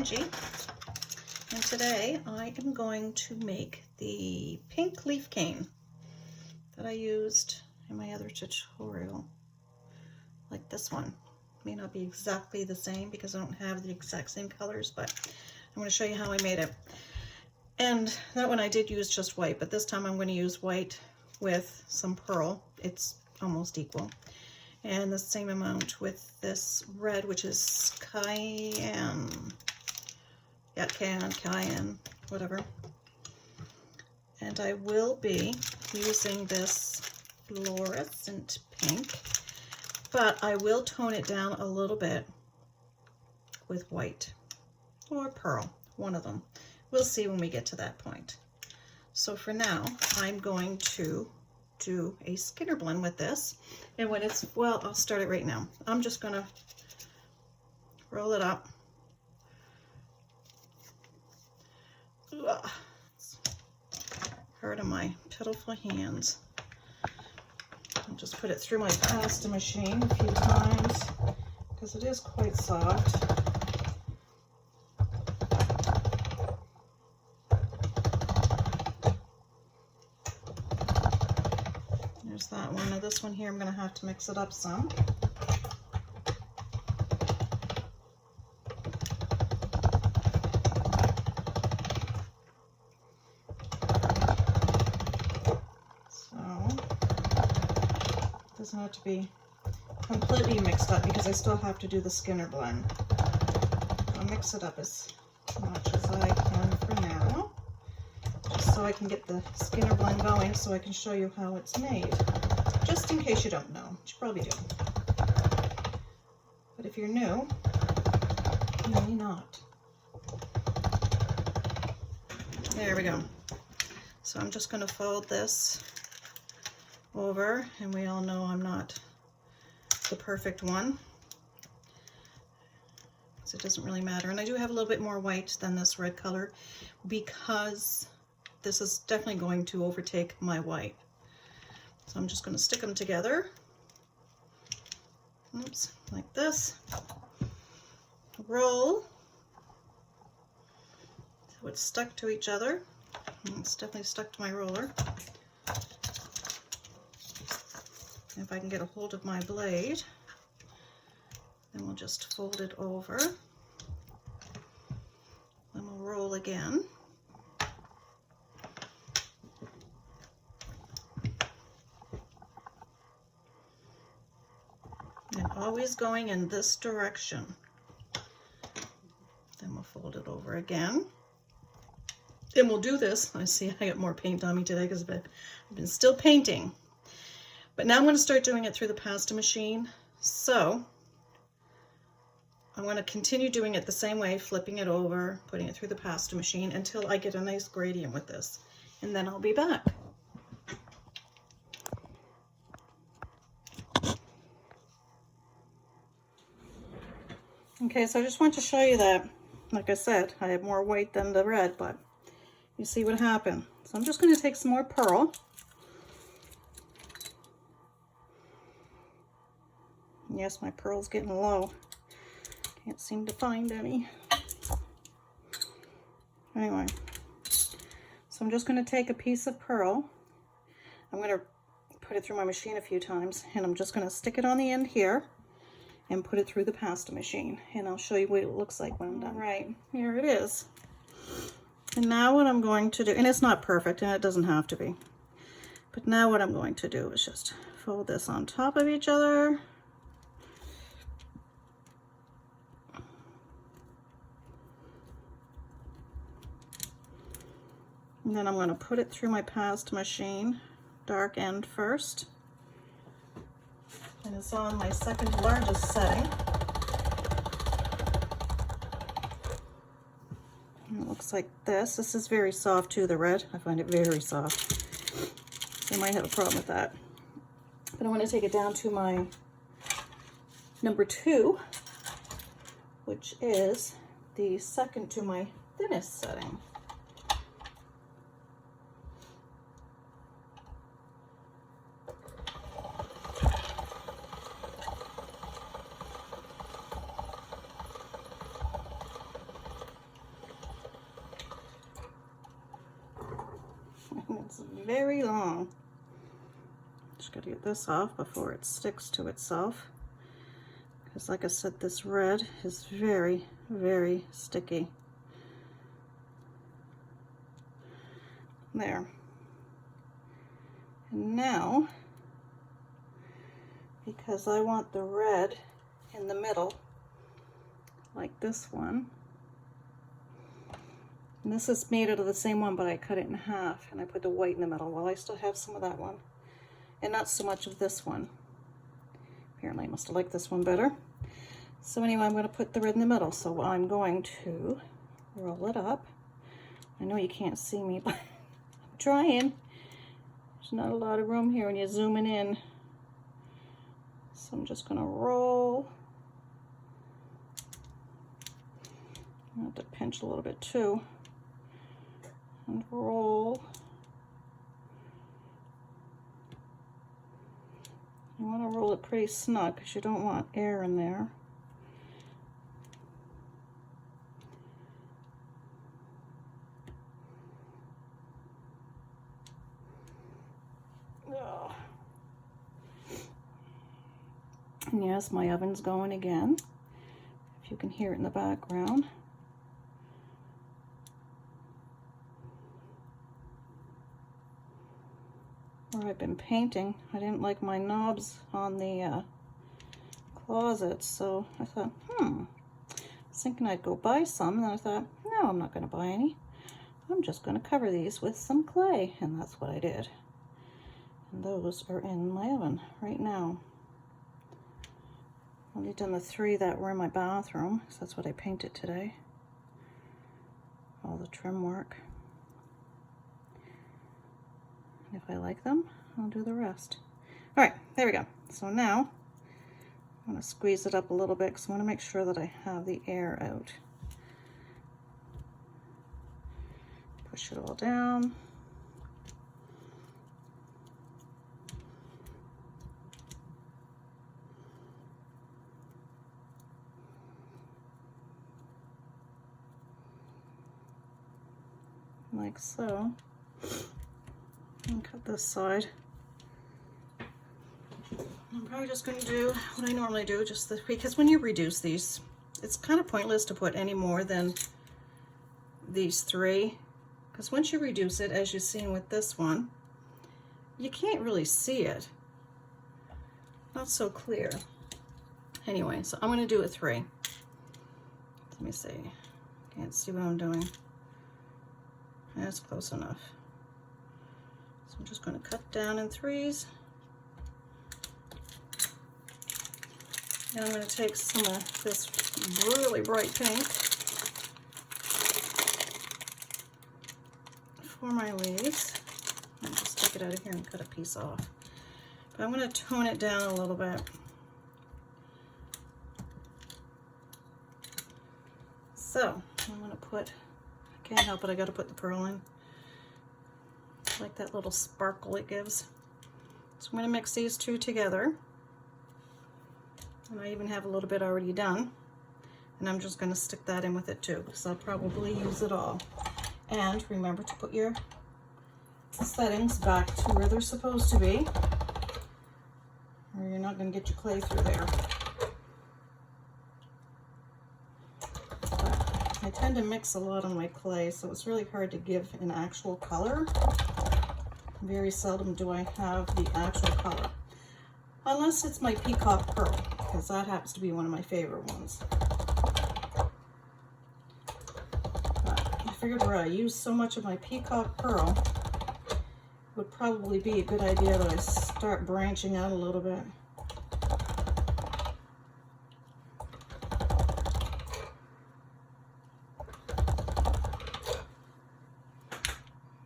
Angie, and today I am going to make the pink leaf cane that I used in my other tutorial, like this one. May not be exactly the same because I don't have the exact same colors, but I'm going to show you how I made it. And that one I did use just white, but this time I'm going to use white with some pearl. It's almost equal. And the same amount with this red, which is cayenne. Yeah, cayenne, whatever. And I will be using this fluorescent pink, but I will tone it down a little bit with white or pearl, one of them. We'll see when we get to that point. So for now, I'm going to do a Skinner blend with this. And when it's, well, I'll start it right now. I'm just gonna roll it up. Ugh, it's hurting my pitiful hands. I'll just put it through my pasta machine a few times because it is quite soft. There's that one. Now this one here, I'm going to have to mix it up some. So, it doesn't have to be completely mixed up because I still have to do the Skinner blend. I'll mix it up as much as I can for now, just so I can get the Skinner blend going so I can show you how it's made. Just in case you don't know, you probably do. But if you're new, you may not. There we go. So I'm just going to fold this over, and we all know I'm not the perfect one, so it doesn't really matter. And I do have a little bit more white than this red color because this is definitely going to overtake my white. So I'm just going to stick them together. Oops, like this. Roll. So it's stuck to each other. It's definitely stuck to my roller. If I can get a hold of my blade, then we'll just fold it over. Then we'll roll again. And always going in this direction. Then we'll fold it over again. Then we'll do this. I see I got more paint on me today because I've been still painting. But now I'm going to start doing it through the pasta machine. So I'm going to continue doing it the same way, flipping it over, putting it through the pasta machine until I get a nice gradient with this. And then I'll be back. Okay, so I just want to show you that, like I said, I have more white than the red, but you see what happened. So I'm just going to take some more pearl. Yes, my pearl's getting low. Can't seem to find any. Anyway, so I'm just going to take a piece of pearl. I'm going to put it through my machine a few times, and I'm just going to stick it on the end here and put it through the pasta machine. And I'll show you what it looks like when I'm done. Right, here it is. And now what I'm going to do, and it's not perfect, and it doesn't have to be, but now what I'm going to do is just fold this on top of each other. And then I'm going to put it through my pasta machine, dark end first. And it's on my second largest setting. And it looks like this. This is very soft too, the red. I find it very soft. So I might have a problem with that. But I'm going to take it down to my number 2, which is the second to my thinnest setting. It's very long. Just gotta get this off before it sticks to itself. Because like I said, this red is very, very sticky. There. And now, because I want the red in the middle, like this one, and this is made out of the same one, but I cut it in half and I put the white in the middle. Well, I still have some of that one and not so much of this one. Apparently I must have liked this one better. So anyway, I'm going to put the red in the middle. So I'm going to roll it up. I know you can't see me, but I'm trying. There's not a lot of room here when you're zooming in. So I'm just going to roll. I have to pinch a little bit too. And roll. You want to roll it pretty snug because you don't want air in there. Oh. And yes, my oven's going again, if you can hear it in the background. Where I've been painting, I didn't like my knobs on the closet, so I thought, I was thinking I'd go buy some, and then I thought, no, I'm not going to buy any. I'm just going to cover these with some clay, and that's what I did. And those are in my oven right now. I've only done the 3 that were in my bathroom, because that's what I painted today. All the trim work. If I like them, I'll do the rest. All right, there we go. So now I'm going to squeeze it up a little bit because I want to make sure that I have the air out. Push it all down. Like so. And cut this side. I'm probably just going to do what I normally do, just because when you reduce these, it's kind of pointless to put any more than these 3, because once you reduce it, as you've seen with this one, you can't really see it. Not so clear. Anyway, so I'm going to do a 3. Let me see. Can't see what I'm doing. That's close enough. I'm just going to cut down in 3s. And I'm going to take some of this really bright pink for my leaves. I'll just take it out of here and cut a piece off. But I'm going to tone it down a little bit. So I'm going to put, I can't help it, I got to put the pearl in. Like that little sparkle it gives. So I'm going to mix these 2 together. And I even have a little bit already done. And I'm just going to stick that in with it too, because I'll probably use it all. And remember to put your settings back to where they're supposed to be, or you're not going to get your clay through there. But I tend to mix a lot on my clay, so it's really hard to give an actual color. Very seldom do I have the actual color, unless it's my peacock pearl, because that happens to be one of my favorite ones. But I figured where I use so much of my peacock pearl, it would probably be a good idea that I start branching out a little bit.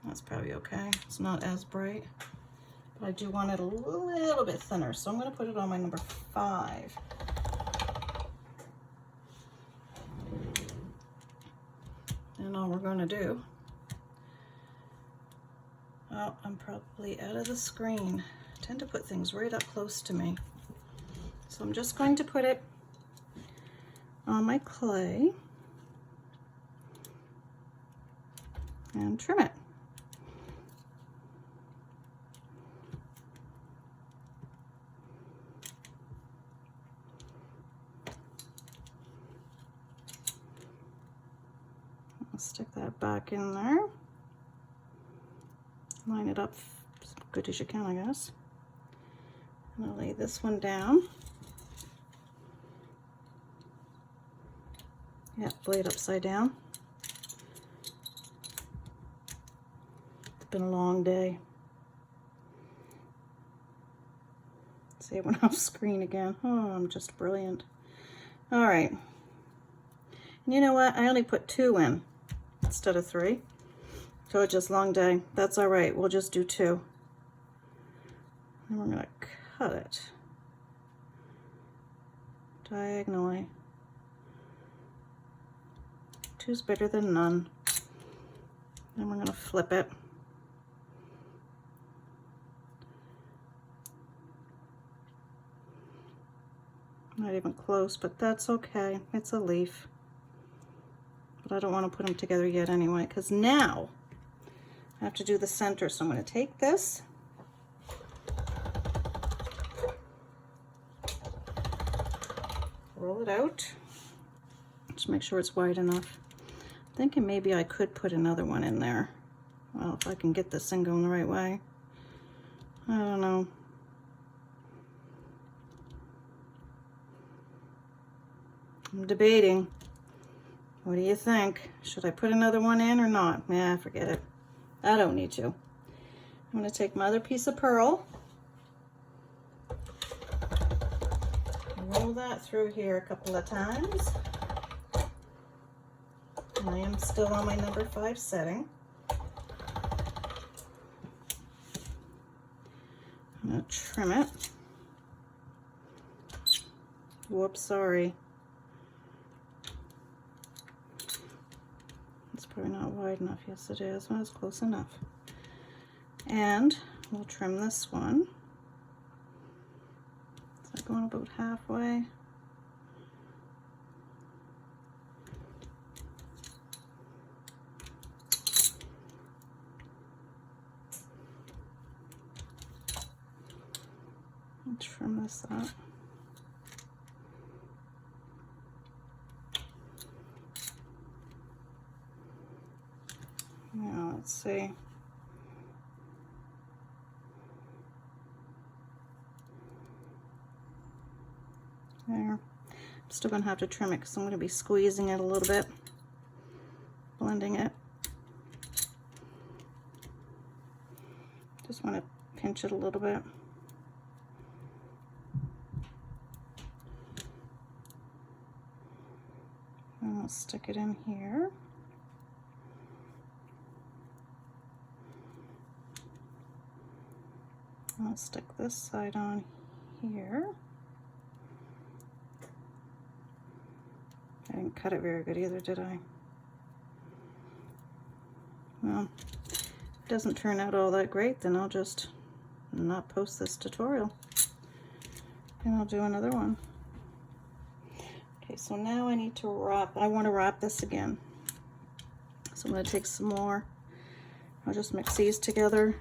That's probably okay. It's not as bright, but I do want it a little bit thinner, so I'm going to put it on my number 5. And all we're going to do, oh, I'm probably out of the screen. I tend to put things right up close to me. So I'm just going to put it on my clay and trim it. Stick that back in there. Line it up as good as you can, I guess. And I'll lay this one down. Yeah, blade upside down. It's been a long day. See, it went off screen again. Oh, I'm just brilliant. All right. And you know what? I only put 2 in instead of 3. So it's just long day. That's all right. We'll just do 2. And we're going to cut it diagonally. 2's better than none. Then we're going to flip it. Not even close, but that's okay. It's a leaf. But I don't want to put them together yet anyway, because now I have to do the center. So I'm going to take this, roll it out, just make sure it's wide enough. I'm thinking maybe I could put another one in there. Well, if I can get this thing going the right way. I don't know. I'm debating. What do you think? Should I put another one in or not? Yeah, forget it. I don't need to. I'm going to take my other piece of pearl, roll that through here a couple of times. And I am still on my number 5 setting. I'm going to trim it. Whoops, sorry. Probably not wide enough. Yes, it is. Well, it's close enough. And we'll trim this one. Is that going about halfway? I'll trim this up. Now let's see. There. I'm still going to have to trim it because I'm going to be squeezing it a little bit, blending it. Just want to pinch it a little bit. And I'll stick it in here. I'll stick this side on here. I didn't cut it very good either, did I? Well, if it doesn't turn out all that great, then I'll just not post this tutorial. And I'll do another one. Okay, so now I need to wrap. I want to wrap this again. So I'm going to take some more. I'll just mix these together.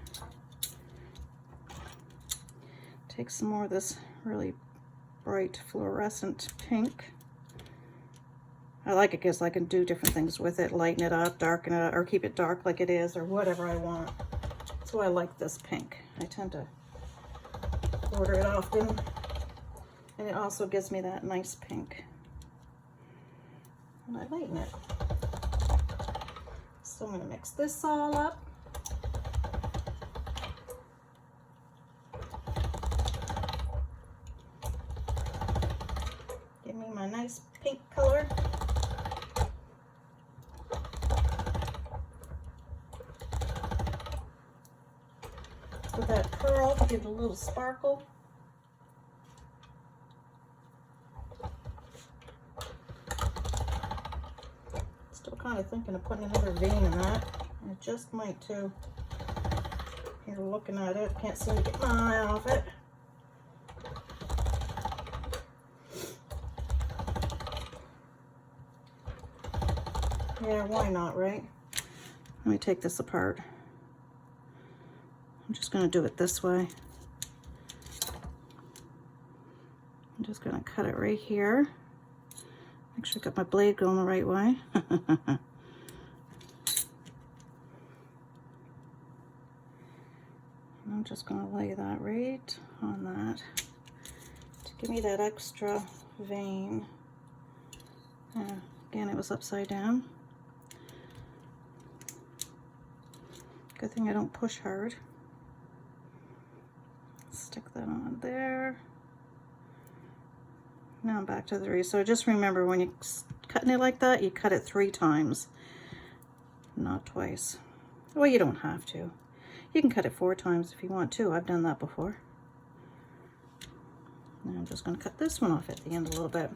Take some more of this really bright fluorescent pink. I like it because I can do different things with it, lighten it up, darken it up, or keep it dark like it is, or whatever I want. That's why I like this pink. I tend to order it often, and it also gives me that nice pink. And I lighten it. So I'm going to mix this all up. Give me my nice pink color. With that pearl to give it a little sparkle. Still kind of thinking of putting another vein in that. I just might too. Here looking at it, can't seem to get my eye off it. Yeah, why not, right? Let me take this apart. I'm just going to do it this way. I'm just going to cut it right here. Make sure I got my blade going the right way. I'm just going to lay that right on that to give me that extra vein. Again, it was upside down. Good thing I don't push hard. Stick that on there. Now I'm back to 3. So just remember, when you're cutting it like that, you cut it 3 times, not twice. Well, you don't have to. You can cut it 4 times if you want to. I've done that before. Now I'm just going to cut this one off at the end a little bit.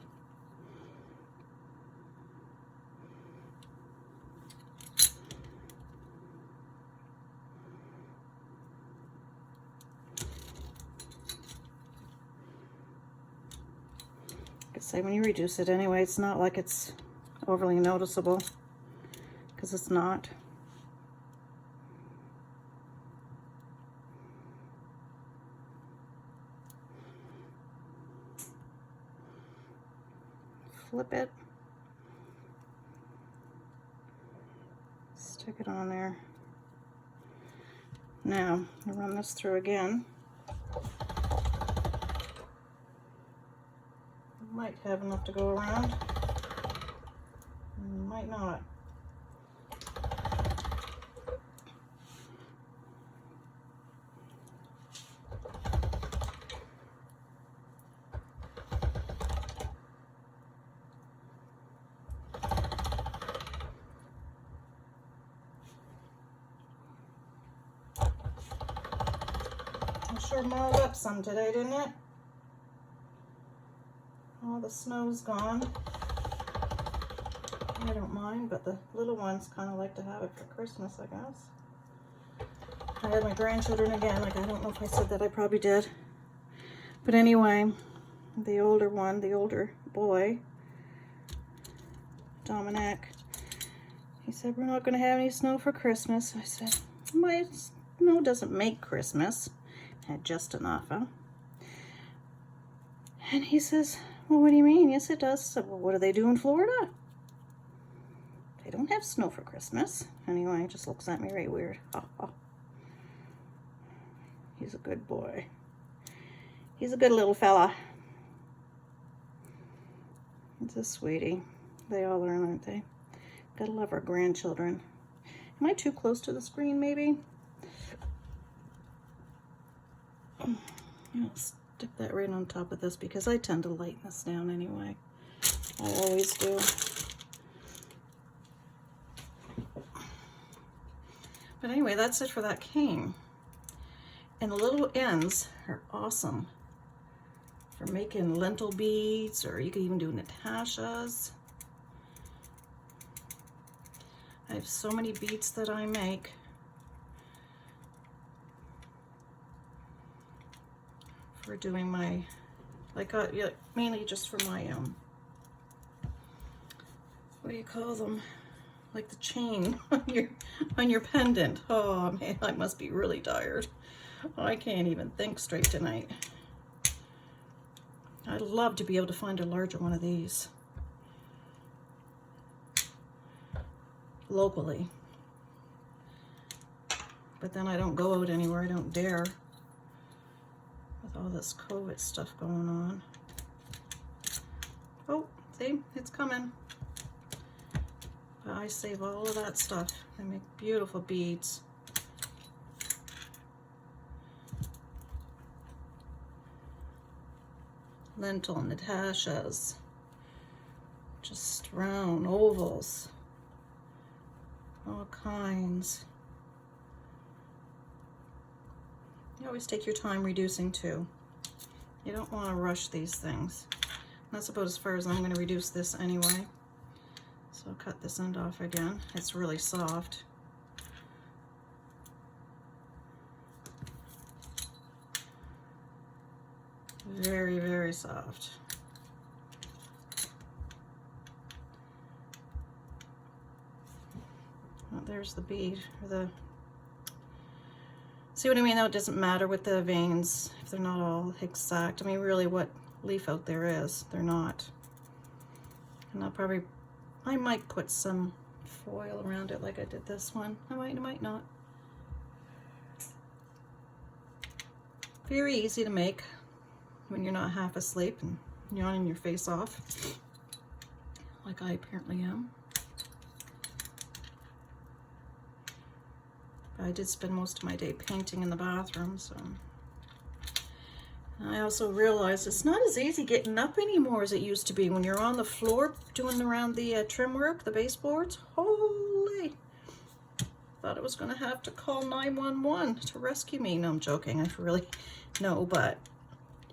Say when you reduce it anyway, it's not like it's overly noticeable, because it's not. Flip it, stick it on there. Now I'll run this through again. Might have enough to go around, might not. I sure mauled up some today, didn't it? All the snow's gone. I don't mind, but the little ones kind of like to have it for Christmas, I guess. I had my grandchildren again. Like, I don't know if I said that. I probably did. But anyway, the older one, the older boy, Dominic, he said, we're not going to have any snow for Christmas. I said, my snow doesn't make Christmas. Had just enough, huh? And he says, well, what do you mean? Yes, it does. So, well, what do they do in Florida? They don't have snow for Christmas. Anyway, he just looks at me right weird. Oh. He's a good boy. He's a good little fella. He's a sweetie. They all are, aren't they? Gotta love our grandchildren. Am I too close to the screen, maybe? I'll stick that right on top of this because I tend to lighten this down anyway. I always do. But anyway, that's it for that cane. And the little ends are awesome for making lentil beads, or you could even do Natashas. I have so many beads that I make. For doing my, yeah, mainly just for my, what do you call them? Like the chain on your pendant. Oh man, I must be really tired. I can't even think straight tonight. I'd love to be able to find a larger one of these locally. But then I don't go out anywhere, I don't dare. With all this COVID stuff going on. Oh, see, it's coming. I save all of that stuff. I make beautiful beads. Lentil Natashas. Just round ovals. All kinds. You always take your time reducing too. You don't want to rush these things. That's about as far as I'm going to reduce this anyway. So I'll cut this end off again. It's really soft. Very, very soft. Oh, there's the bead, or the... See what I mean? Though it doesn't matter with the veins if they're not all exact. I mean, really, what leaf out there is, they're not. And I might put some foil around it like I did this one. I might not. Very easy to make when you're not half asleep and yawning your face off, like I apparently am. But I did spend most of my day painting in the bathroom, so. I also realized it's not as easy getting up anymore as it used to be when you're on the floor doing around the trim work, the baseboards. Holy! Thought I was going to have to call 911 to rescue me. No, I'm joking. I really no, but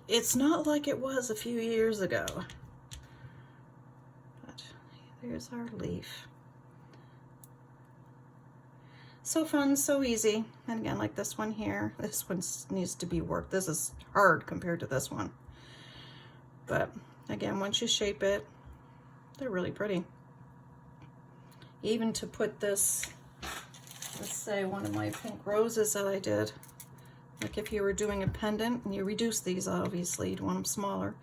it's not like it was a few years ago. But there's our leaf. So fun, so easy. And again, like this one here, this one needs to be worked. This is hard compared to this one. But again, once you shape it, they're really pretty. Even to put this, let's say one of my pink roses that I did, like if you were doing a pendant, and you reduce these obviously, you'd want them smaller.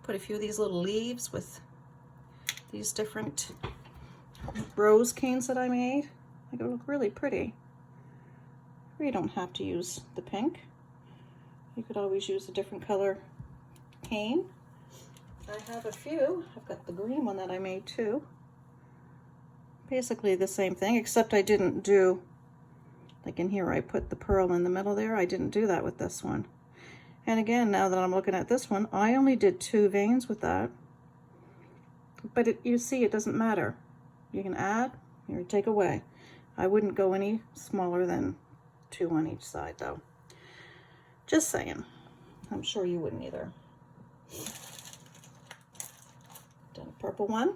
Put a few of these little leaves with these different rose canes that I made. It would look really pretty. You don't have to use the pink. You could always use a different color cane. I have a few. I've got the green one that I made too. Basically the same thing, except I didn't do, like in here I put the pearl in the middle there. I didn't do that with this one. And again, now that I'm looking at this one, I only did 2 veins with that. But you see, it doesn't matter. You can add or take away. I wouldn't go any smaller than 2 on each side though. Just saying. I'm sure you wouldn't either. Done a purple one.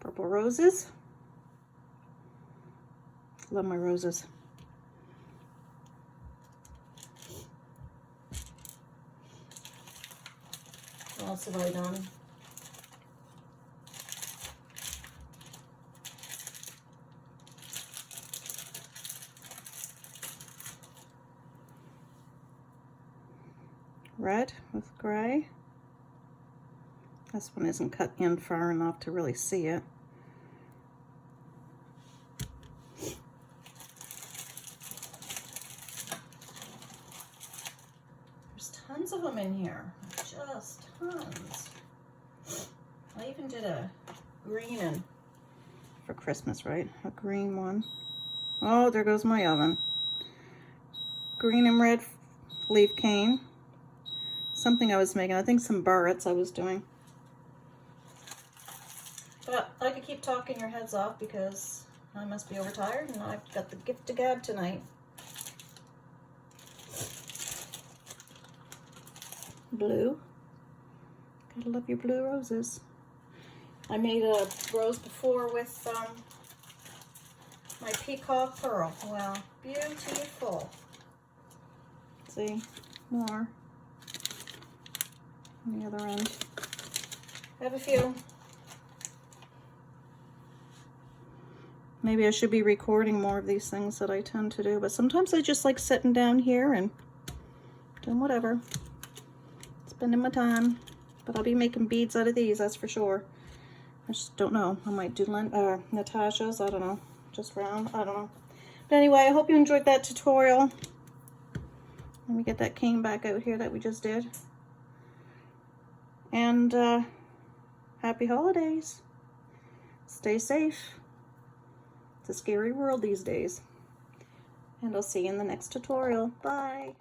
Purple roses. Love my roses. What else have I done? Red with gray. This one isn't cut in far enough to really see it. There's tons of them in here, just tons. I even did a green and for Christmas, right? A green one. Oh, there goes my oven. Green and red leaf cane. Something I was making, I think some barrettes I was doing. But I could keep talking your heads off because I must be overtired and I've got the gift of gab tonight. Blue. Gotta love your blue roses. I made a rose before with my peacock pearl. Wow, beautiful. See, more. On the other end. I have a few. Maybe I should be recording more of these things that I tend to do, but sometimes I just like sitting down here and doing whatever. Spending my time. But I'll be making beads out of these, that's for sure. I just don't know. I might do Natasha's, I don't know. Just round, I don't know. But anyway, I hope you enjoyed that tutorial. Let me get that cane back out here that we just did. And happy holidays. Stay safe. It's a scary world these days. And I'll see you in the next tutorial. Bye.